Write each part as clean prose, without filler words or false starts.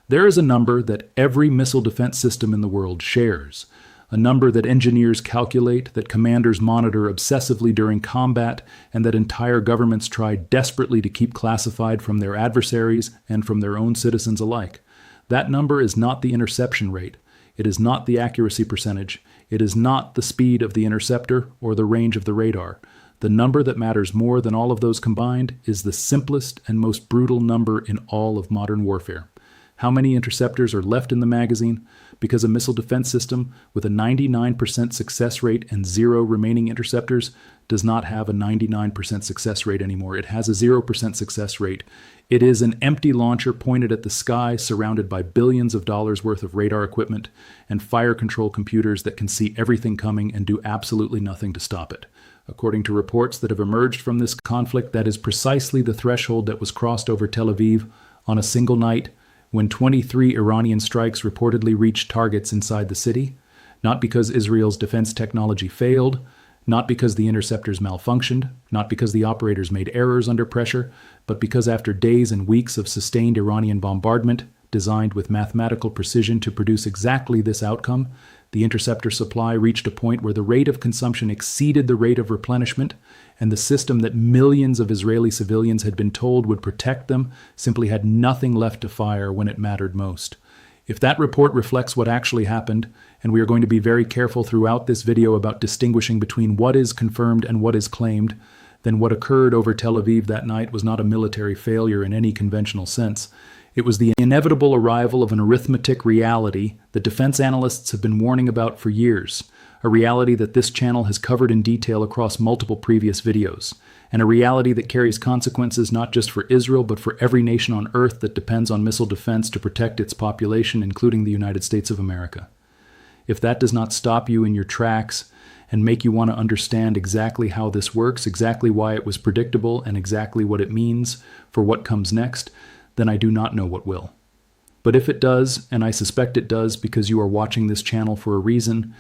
There is a number that every missile defense system in the world shares, a number that engineers calculate, that commanders monitor obsessively during combat, and that entire governments try desperately to keep classified from their adversaries and from their own citizens alike. That number is not the interception rate. It is not the accuracy percentage. It is not the speed of the interceptor or the range of the radar. The number that matters more than all of those combined is the simplest and most brutal number in all of modern warfare. How many interceptors are left in the magazine? Because a missile defense system with a 99% success rate and 0 remaining interceptors does not have a 99% success rate anymore. It has a 0% success rate. It is an empty launcher pointed at the sky, surrounded by billions of dollars worth of radar equipment and fire control computers that can see everything coming and do absolutely nothing to stop it. According to reports that have emerged from this conflict, that is precisely the threshold that was crossed over Tel Aviv on a single night when 23 Iranian strikes reportedly reached targets inside the city, not because Israel's defense technology failed, not because the interceptors malfunctioned, not because the operators made errors under pressure, but because after days and weeks of sustained Iranian bombardment, designed with mathematical precision to produce exactly this outcome, the interceptor supply reached a point where the rate of consumption exceeded the rate of replenishment, and the system that millions of Israeli civilians had been told would protect them simply had nothing left to fire when it mattered most. If that report reflects what actually happened, and we are going to be very careful throughout this video about distinguishing between what is confirmed and what is claimed, then what occurred over Tel Aviv that night was not a military failure in any conventional sense. It was the inevitable arrival of an arithmetic reality that defense analysts have been warning about for years, a reality that this channel has covered in detail across multiple previous videos, and a reality that carries consequences not just for Israel but for every nation on Earth that depends on missile defense to protect its population, including the United States of America. If that does not stop you in your tracks and make you want to understand exactly how this works, exactly why it was predictable, and exactly what it means for what comes next, then I do not know what will. But if it does, and I suspect it does because you are watching this channel for a reason,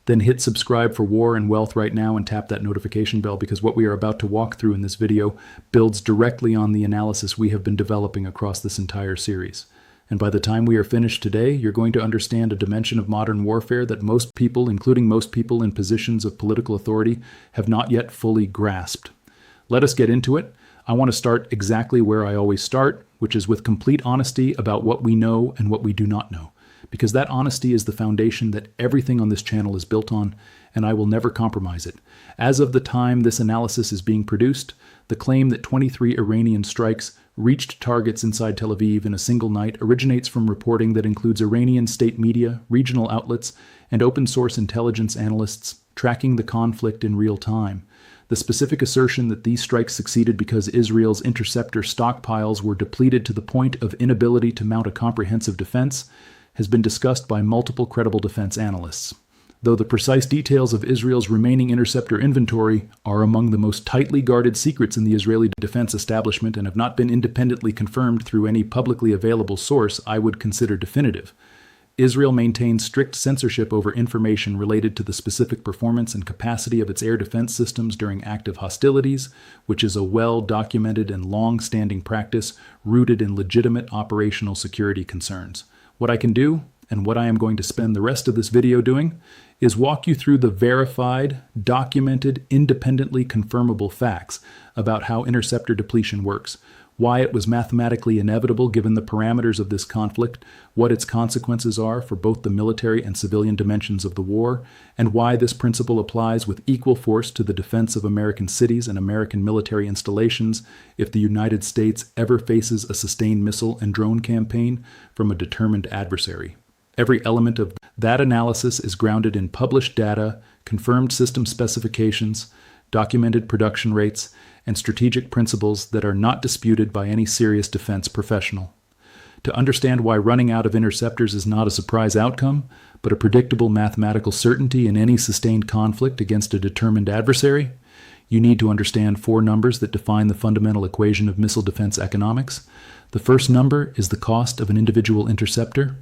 then hit subscribe for War and Wealth right now and tap that notification bell, because what we are about to walk through in this video builds directly on the analysis we have been developing across this entire series. And by the time we are finished today, you're going to understand a dimension of modern warfare that most people, including most people in positions of political authority, have not yet fully grasped. Let us get into it. I want to start exactly where I always start, which is with complete honesty about what we know and what we do not know, because that honesty is the foundation that everything on this channel is built on, and I will never compromise it. As of the time this analysis is being produced, the claim that 23 Iranian strikes reached targets inside Tel Aviv in a single night originates from reporting that includes Iranian state media, regional outlets, and open-source intelligence analysts tracking the conflict in real time. The specific assertion that these strikes succeeded because Israel's interceptor stockpiles were depleted to the point of inability to mount a comprehensive defense has been discussed by multiple credible defense analysts. Though the precise details of Israel's remaining interceptor inventory are among the most tightly guarded secrets in the Israeli defense establishment and have not been independently confirmed through any publicly available source I would consider definitive, Israel maintains strict censorship over information related to the specific performance and capacity of its air defense systems during active hostilities, which is a well-documented and long-standing practice rooted in legitimate operational security concerns. What I can do, and what I am going to spend the rest of this video doing, is walk you through the verified, documented, independently confirmable facts about how interceptor depletion works, why it was mathematically inevitable given the parameters of this conflict, what its consequences are for both the military and civilian dimensions of the war, and why this principle applies with equal force to the defense of American cities and American military installations if the United States ever faces a sustained missile and drone campaign from a determined adversary. Every element of that analysis is grounded in published data, confirmed system specifications, documented production rates, and strategic principles that are not disputed by any serious defense professional. To understand why running out of interceptors is not a surprise outcome, but a predictable mathematical certainty in any sustained conflict against a determined adversary, you need to understand 4 numbers that define the fundamental equation of missile defense economics. The first number is the cost of an individual interceptor.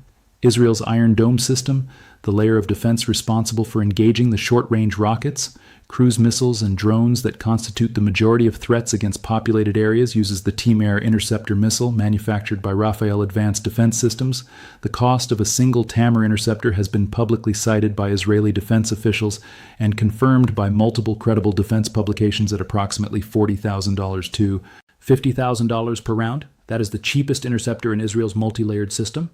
Israel's Iron Dome system, the layer of defense responsible for engaging the short-range rockets, cruise missiles, and drones that constitute the majority of threats against populated areas, uses the Team-Air Interceptor missile manufactured by Rafael Advanced Defense Systems. The cost of a single Tamar interceptor has been publicly cited by Israeli defense officials and confirmed by multiple credible defense publications at approximately $40,000 to $50,000 per round. That is the cheapest interceptor in Israel's multi-layered system.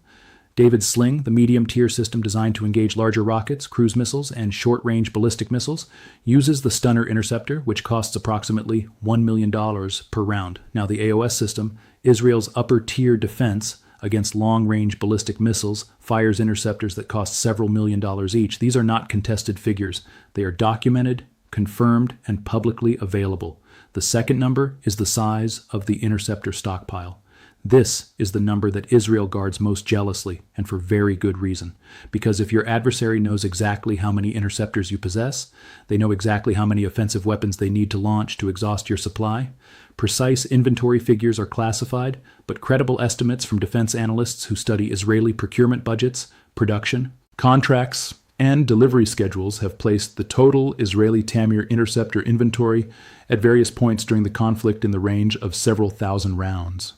David's Sling, the medium-tier system designed to engage larger rockets, cruise missiles, and short-range ballistic missiles, uses the Stunner interceptor, which costs approximately $1 million per round. Now, the AOS system, Israel's upper-tier defense against long-range ballistic missiles, fires interceptors that cost several $1,000,000 each. These are not contested figures. They are documented, confirmed, and publicly available. The second number is the size of the interceptor stockpile. This is the number that Israel guards most jealously, and for very good reason. Because if your adversary knows exactly how many interceptors you possess, they know exactly how many offensive weapons they need to launch to exhaust your supply. Precise inventory figures are classified, but credible estimates from defense analysts who study Israeli procurement budgets, production, contracts, and delivery schedules have placed the total Israeli Tamir interceptor inventory at various points during the conflict in the range of several thousand rounds.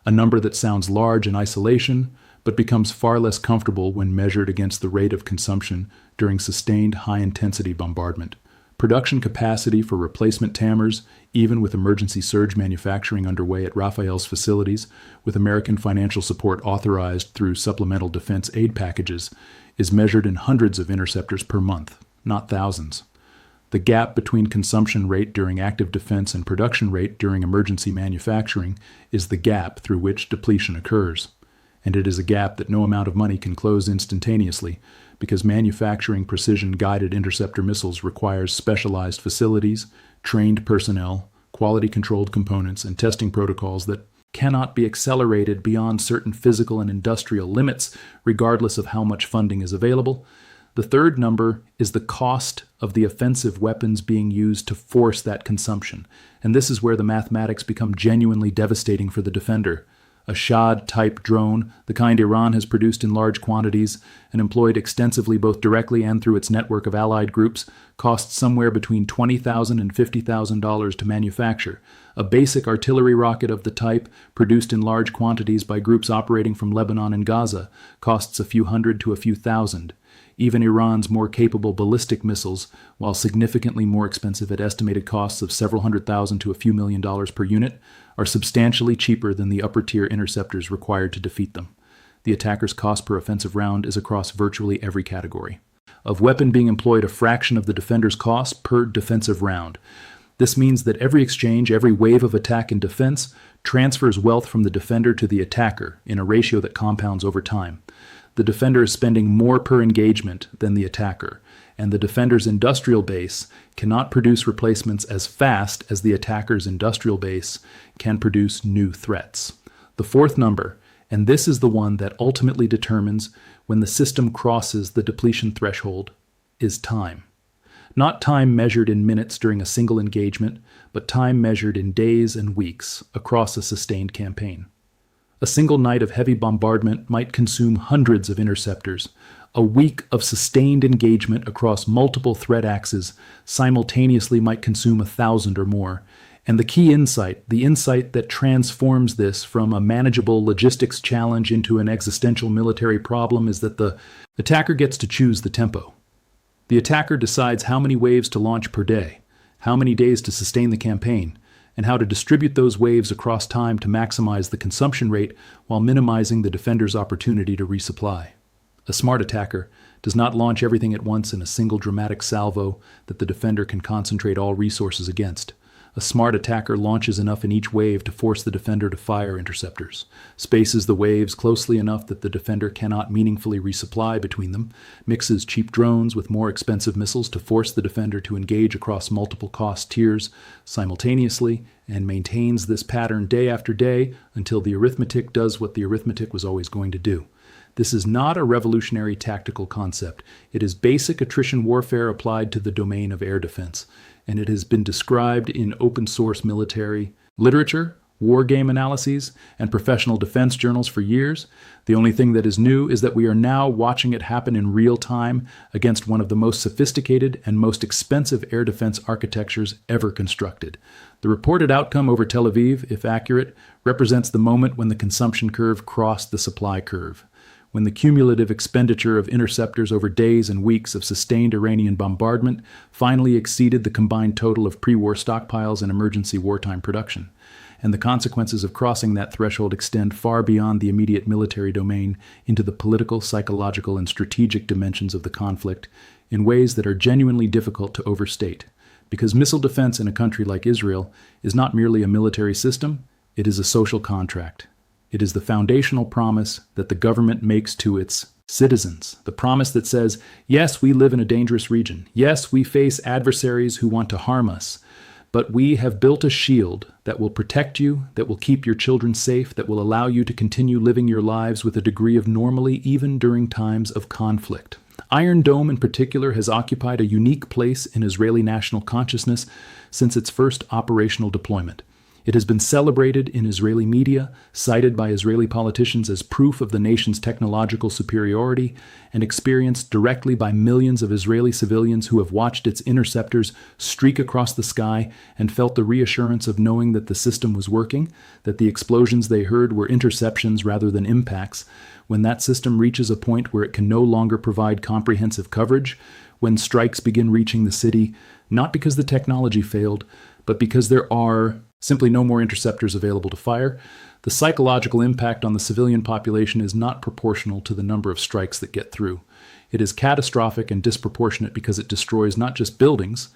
A number that sounds large in isolation, but becomes far less comfortable when measured against the rate of consumption during sustained high-intensity bombardment. Production capacity for replacement Tamers, even with emergency surge manufacturing underway at Rafael's facilities, with American financial support authorized through supplemental defense aid packages, is measured in hundreds of interceptors per month, not thousands. The gap between consumption rate during active defense and production rate during emergency manufacturing is the gap through which depletion occurs. And it is a gap that no amount of money can close instantaneously, because manufacturing precision-guided interceptor missiles requires specialized facilities, trained personnel, quality-controlled components, and testing protocols that cannot be accelerated beyond certain physical and industrial limits, regardless of how much funding is available. The third number is the cost of the offensive weapons being used to force that consumption, and this is where the mathematics become genuinely devastating for the defender. A Shahd-type drone, the kind Iran has produced in large quantities and employed extensively both directly and through its network of allied groups, costs somewhere between $20,000 and $50,000 to manufacture. A basic artillery rocket of the type, produced in large quantities by groups operating from Lebanon and Gaza, costs a few hundred to a few thousand. Even Iran's more capable ballistic missiles, while significantly more expensive at estimated costs of several $100,000 to a few $1,000,000 per unit, are substantially cheaper than the upper-tier interceptors required to defeat them. The attacker's cost per offensive round is across virtually every category. Of weapon being employed, a fraction of the defender's cost per defensive round. This means that every exchange, every wave of attack and defense, transfers wealth from the defender to the attacker in a ratio that compounds over time. The defender is spending more per engagement than the attacker, and the defender's industrial base cannot produce replacements as fast as the attacker's industrial base can produce new threats. The fourth number, and this is the one that ultimately determines when the system crosses the depletion threshold, is time. Not time measured in minutes during a single engagement, but time measured in days and weeks across a sustained campaign. A single night of heavy bombardment might consume hundreds of interceptors. A week of sustained engagement across multiple threat axes simultaneously might consume 1,000 or more. And the key insight, the insight that transforms this from a manageable logistics challenge into an existential military problem, is that the attacker gets to choose the tempo. The attacker decides how many waves to launch per day, how many days to sustain the campaign, and how to distribute those waves across time to maximize the consumption rate while minimizing the defender's opportunity to resupply. A smart attacker does not launch everything at once in a single dramatic salvo that the defender can concentrate all resources against. A smart attacker launches enough in each wave to force the defender to fire interceptors, spaces the waves closely enough that the defender cannot meaningfully resupply between them, mixes cheap drones with more expensive missiles to force the defender to engage across multiple cost tiers simultaneously, and maintains this pattern day after day until the arithmetic does what the arithmetic was always going to do. This is not a revolutionary tactical concept. It is basic attrition warfare applied to the domain of air defense, and it has been described in open source military literature, war game analyses, and professional defense journals for years. The only thing that is new is that we are now watching it happen in real time against one of the most sophisticated and most expensive air defense architectures ever constructed. The reported outcome over Tel Aviv, if accurate, represents the moment when the consumption curve crossed the supply curve, when the cumulative expenditure of interceptors over days and weeks of sustained Iranian bombardment finally exceeded the combined total of pre-war stockpiles and emergency wartime production. And the consequences of crossing that threshold extend far beyond the immediate military domain into the political, psychological, and strategic dimensions of the conflict in ways that are genuinely difficult to overstate. Because missile defense in a country like Israel is not merely a military system, it is a social contract. It is the foundational promise that the government makes to its citizens. The promise that says, yes, we live in a dangerous region. Yes, we face adversaries who want to harm us. But we have built a shield that will protect you, that will keep your children safe, that will allow you to continue living your lives with a degree of normalcy even during times of conflict. Iron Dome in particular has occupied a unique place in Israeli national consciousness since its first operational deployment. It has been celebrated in Israeli media, cited by Israeli politicians as proof of the nation's technological superiority, and experienced directly by millions of Israeli civilians who have watched its interceptors streak across the sky and felt the reassurance of knowing that the system was working, that the explosions they heard were interceptions rather than impacts. When that system reaches a point where it can no longer provide comprehensive coverage, when strikes begin reaching the city, not because the technology failed, but because there are simply no more interceptors available to fire, the psychological impact on the civilian population is not proportional to the number of strikes that get through. It is catastrophic and disproportionate because it destroys not just buildings,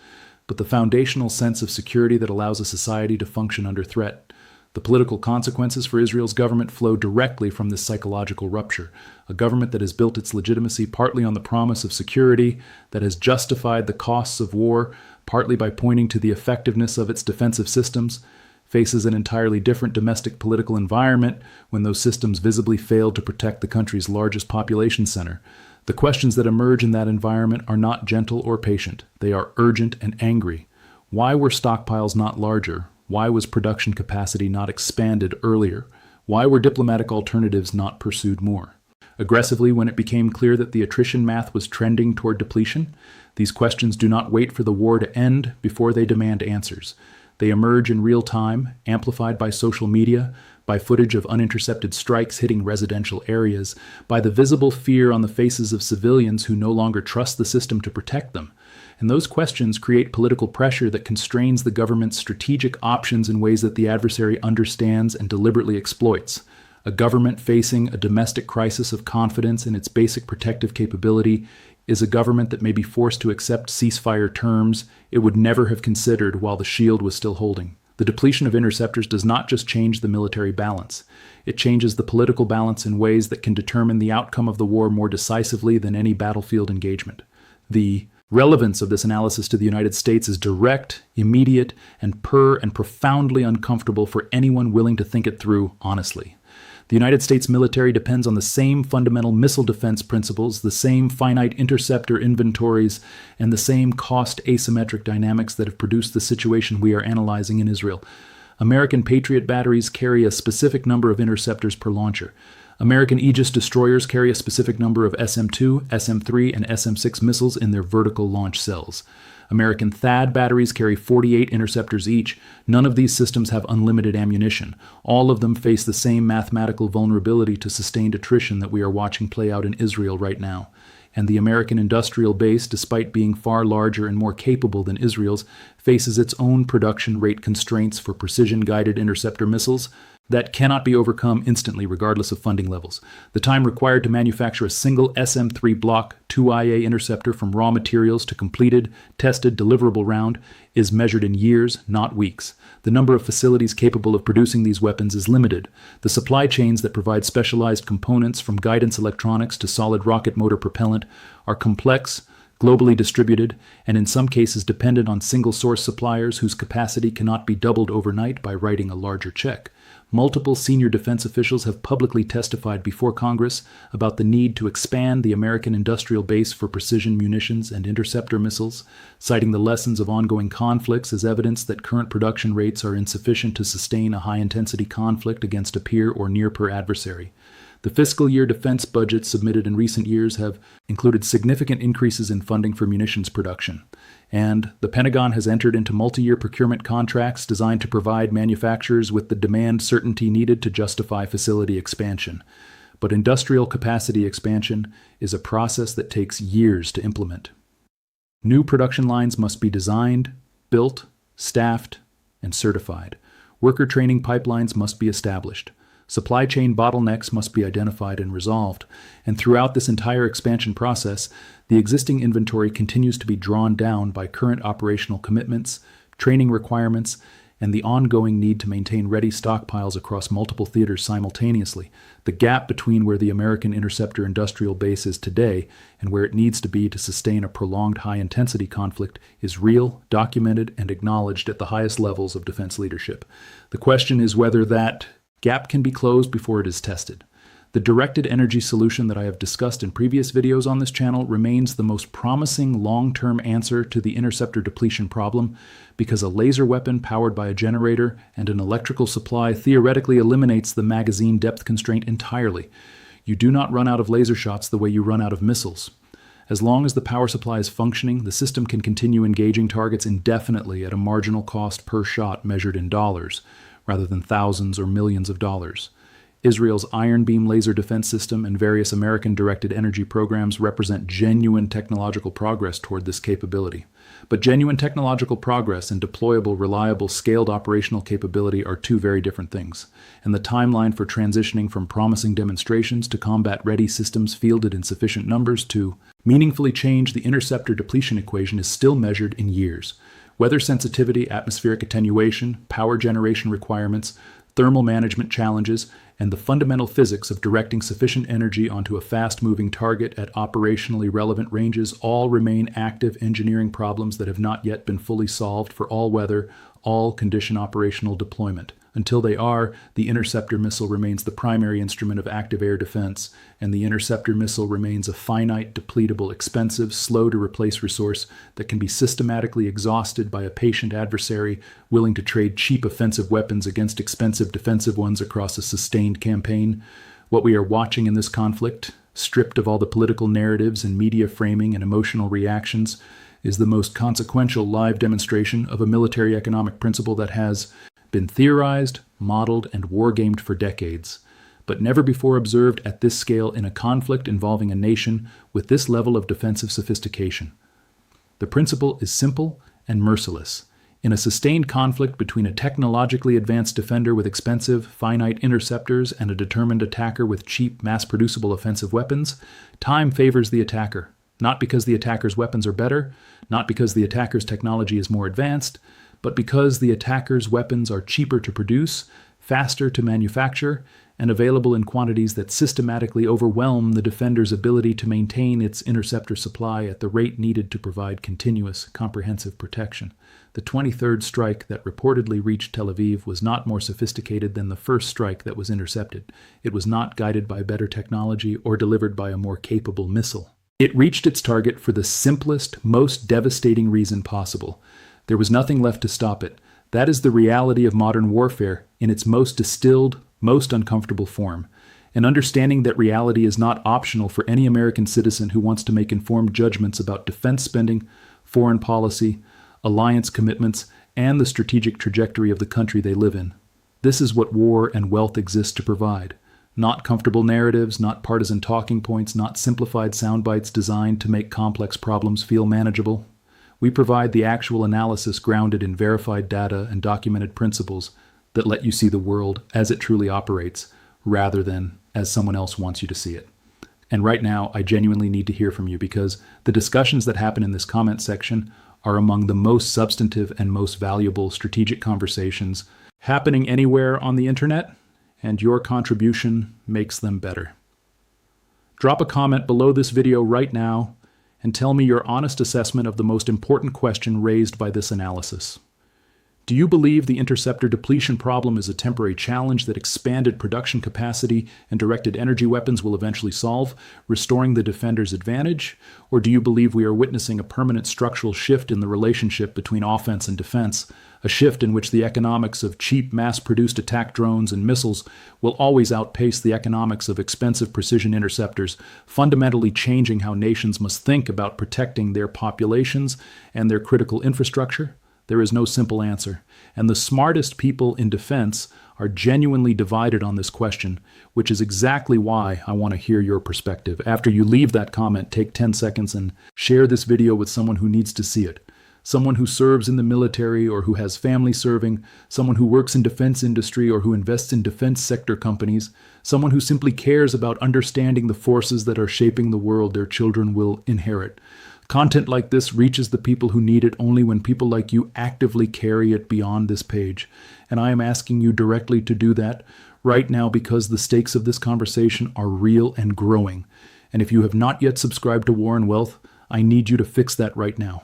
but the foundational sense of security that allows a society to function under threat. The political consequences for Israel's government flow directly from this psychological rupture, a government that has built its legitimacy partly on the promise of security, that has justified the costs of war, partly by pointing to the effectiveness of its defensive systems, faces an entirely different domestic political environment when those systems visibly failed to protect the country's largest population center. The questions that emerge in that environment are not gentle or patient. They are urgent and angry. Why were stockpiles not larger? Why was production capacity not expanded earlier? Why were diplomatic alternatives not pursued more? Aggressively, when it became clear that the attrition math was trending toward depletion, these questions do not wait for the war to end before they demand answers. They emerge in real time, amplified by social media, by footage of unintercepted strikes hitting residential areas, by the visible fear on the faces of civilians who no longer trust the system to protect them. And those questions create political pressure that constrains the government's strategic options in ways that the adversary understands and deliberately exploits. A government facing a domestic crisis of confidence in its basic protective capability is a government that may be forced to accept ceasefire terms it would never have considered while the shield was still holding. The depletion of interceptors does not just change the military balance. It changes the political balance in ways that can determine the outcome of the war more decisively than any battlefield engagement. The relevance of this analysis to the United States is direct, immediate, and profoundly uncomfortable for anyone willing to think it through honestly. The United States military depends on the same fundamental missile defense principles, the same finite interceptor inventories, and the same cost asymmetric dynamics that have produced the situation we are analyzing in Israel. American Patriot batteries carry a specific number of interceptors per launcher. American Aegis destroyers carry a specific number of SM-2, SM-3, and SM-6 missiles in their vertical launch cells. American THAAD batteries carry 48 interceptors each. None of these systems have unlimited ammunition. All of them face the same mathematical vulnerability to sustained attrition that we are watching play out in Israel right now. And the American industrial base, despite being far larger and more capable than Israel's, faces its own production rate constraints for precision-guided interceptor missiles that cannot be overcome instantly regardless of funding levels. The time required to manufacture a single SM-3 Block 2IA interceptor from raw materials to completed, tested, deliverable round is measured in years, not weeks. The number of facilities capable of producing these weapons is limited. The supply chains that provide specialized components from guidance electronics to solid rocket motor propellant are complex, globally distributed, and in some cases dependent on single-source suppliers whose capacity cannot be doubled overnight by writing a larger check. Multiple senior defense officials have publicly testified before Congress about the need to expand the American industrial base for precision munitions and interceptor missiles, citing the lessons of ongoing conflicts as evidence that current production rates are insufficient to sustain a high-intensity conflict against a peer or near-peer adversary. The fiscal year defense budgets submitted in recent years have included significant increases in funding for munitions production. And the Pentagon has entered into multi-year procurement contracts designed to provide manufacturers with the demand certainty needed to justify facility expansion. But industrial capacity expansion is a process that takes years to implement. New production lines must be designed, built, staffed, and certified. Worker training pipelines must be established. Supply chain bottlenecks must be identified and resolved, and throughout this entire expansion process, the existing inventory continues to be drawn down by current operational commitments, training requirements, and the ongoing need to maintain ready stockpiles across multiple theaters simultaneously. The gap between where the American interceptor industrial base is today and where it needs to be to sustain a prolonged high-intensity conflict is real, documented, and acknowledged at the highest levels of defense leadership. The question is whether that gap can be closed before it is tested. The directed energy solution that I have discussed in previous videos on this channel remains the most promising long-term answer to the interceptor depletion problem because a laser weapon powered by a generator and an electrical supply theoretically eliminates the magazine depth constraint entirely. You do not run out of laser shots the way you run out of missiles. As long as the power supply is functioning, the system can continue engaging targets indefinitely at a marginal cost per shot measured in dollars, rather than thousands or millions of dollars. Israel's Iron Beam laser defense system and various American directed energy programs represent genuine technological progress toward this capability. But genuine technological progress and deployable, reliable, scaled operational capability are two very different things, and the timeline for transitioning from promising demonstrations to combat-ready systems fielded in sufficient numbers to meaningfully change the interceptor depletion equation is still measured in years. Weather sensitivity, atmospheric attenuation, power generation requirements, thermal management challenges, and the fundamental physics of directing sufficient energy onto a fast-moving target at operationally relevant ranges all remain active engineering problems that have not yet been fully solved for all weather, all condition operational deployment. Until they are, the interceptor missile remains the primary instrument of active air defense, and the interceptor missile remains a finite, depletable, expensive, slow-to-replace resource that can be systematically exhausted by a patient adversary willing to trade cheap offensive weapons against expensive defensive ones across a sustained campaign. What we are watching in this conflict, stripped of all the political narratives and media framing and emotional reactions, is the most consequential live demonstration of a military economic principle that has been theorized, modeled, and wargamed for decades, but never before observed at this scale in a conflict involving a nation with this level of defensive sophistication. The principle is simple and merciless. In a sustained conflict between a technologically advanced defender with expensive, finite interceptors and a determined attacker with cheap, mass-producible offensive weapons, time favors the attacker, not because the attacker's weapons are better, not because the attacker's technology is more advanced, but because the attacker's weapons are cheaper to produce, faster to manufacture, and available in quantities that systematically overwhelm the defender's ability to maintain its interceptor supply at the rate needed to provide continuous, comprehensive protection. The 23rd strike that reportedly reached Tel Aviv was not more sophisticated than the first strike that was intercepted. It was not guided by better technology or delivered by a more capable missile. It reached its target for the simplest, most devastating reason possible. There was nothing left to stop it. That is the reality of modern warfare in its most distilled, most uncomfortable form. An understanding that reality is not optional for any American citizen who wants to make informed judgments about defense spending, foreign policy, alliance commitments, and the strategic trajectory of the country they live in. This is what war and wealth exist to provide. Not comfortable narratives, not partisan talking points, not simplified sound bites designed to make complex problems feel manageable. We provide the actual analysis grounded in verified data and documented principles that let you see the world as it truly operates, rather than as someone else wants you to see it. And right now, I genuinely need to hear from you because the discussions that happen in this comment section are among the most substantive and most valuable strategic conversations happening anywhere on the internet, and your contribution makes them better. Drop a comment below this video right now and tell me your honest assessment of the most important question raised by this analysis. Do you believe the interceptor depletion problem is a temporary challenge that expanded production capacity and directed energy weapons will eventually solve, restoring the defender's advantage? Or do you believe we are witnessing a permanent structural shift in the relationship between offense and defense, a shift in which the economics of cheap, mass-produced attack drones and missiles will always outpace the economics of expensive precision interceptors, fundamentally changing how nations must think about protecting their populations and their critical infrastructure? There is no simple answer, and the smartest people in defense are genuinely divided on this question, which is exactly why I want to hear your perspective. After you leave that comment, take 10 seconds and share this video with someone who needs to see it. Someone who serves in the military or who has family serving, someone who works in defense industry or who invests in defense sector companies, someone who simply cares about understanding the forces that are shaping the world their children will inherit. Content like this reaches the people who need it only when people like you actively carry it beyond this page. And I am asking you directly to do that right now because the stakes of this conversation are real and growing. And if you have not yet subscribed to War and Wealth, I need you to fix that right now.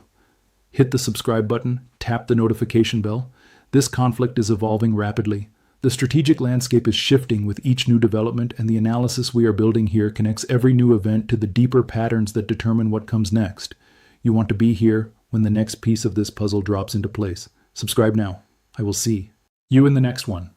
Hit the subscribe button, tap the notification bell. This conflict is evolving rapidly. The strategic landscape is shifting with each new development, and the analysis we are building here connects every new event to the deeper patterns that determine what comes next. You want to be here when the next piece of this puzzle drops into place. Subscribe now. I will see you in the next one.